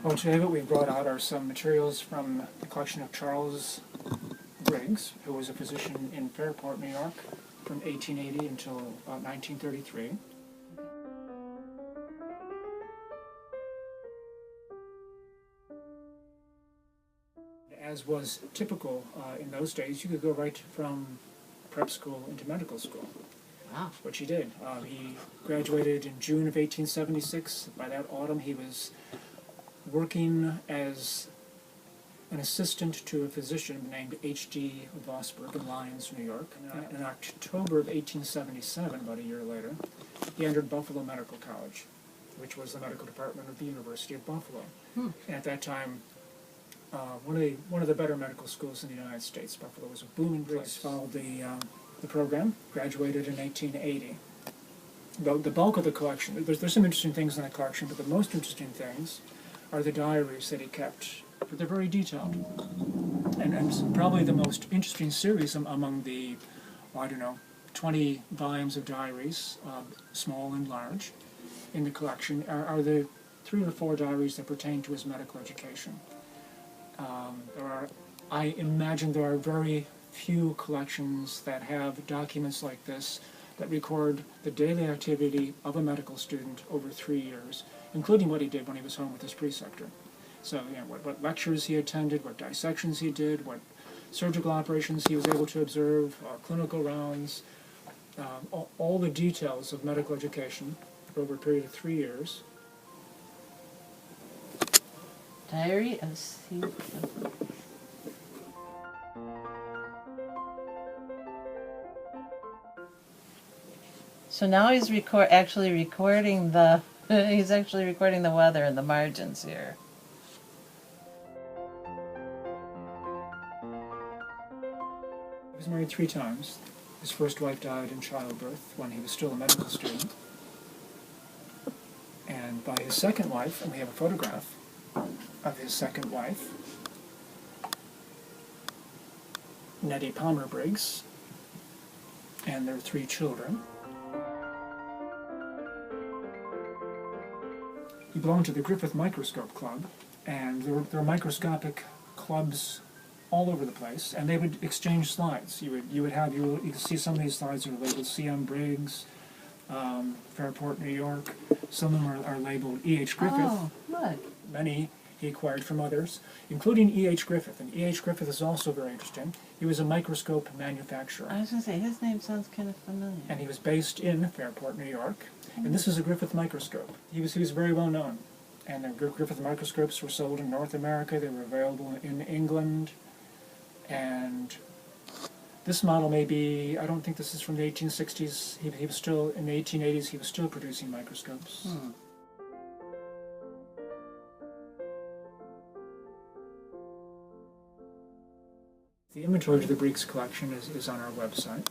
Well, today what we brought out are some materials from the collection of Charles Briggs, who was a physician in Fairport, New York, from 1880 until about 1933. As was typical in those days, you could go right from prep school into medical school. Wow. Which he did. He graduated in June of 1876. By that autumn, he was working as an assistant to a physician named H.D. Vosberg in Lyons, New York. In October of 1877, about a year later, he entered Buffalo Medical College, which was the medical department of the University of Buffalo. And at that time, one of the better medical schools in the United States. Buffalo was a booming place. Followed the program, graduated in 1880. The bulk of the collection, there's some interesting things in the collection, but the most interesting things are the diaries that he kept. They're very detailed. And probably the most interesting series among the, 20 volumes of diaries, small and large, in the collection are the 3 or 4 diaries that pertain to his medical education. I imagine there are very few collections that have documents like this that record the daily activity of a medical student over 3 years, including what he did when he was home with his preceptor. So, what lectures he attended, what dissections he did, what surgical operations he was able to observe, clinical rounds, all the details of medical education over a period of 3 years. Diary of C. So now he's actually recording the he's actually recording the weather in the margins here. He was married 3 times. His first wife died in childbirth when he was still a medical student. And by his second wife, and we have a photograph of his second wife, Nettie Palmer Briggs, and their 3 children. He belonged to the Griffith Microscope Club, and there were microscopic clubs all over the place, and they would exchange slides. You could see some of these slides are labeled C.M. Briggs, Fairport, New York. Some of them are labeled E.H. Griffith. Oh, look. Many he acquired from others, including E.H. Griffith. And E.H. Griffith is also very interesting. He was a microscope manufacturer. I was going to say, his name sounds kind of familiar. And he was based in Fairport, New York. And this is a Griffith microscope. He was very well known. And the Griffith microscopes were sold in North America. They were available in England. And this model may be, I don't think this is from the 1860s. He was still, in the 1880s, he was still producing microscopes. The inventory of the Briggs collection is on our website.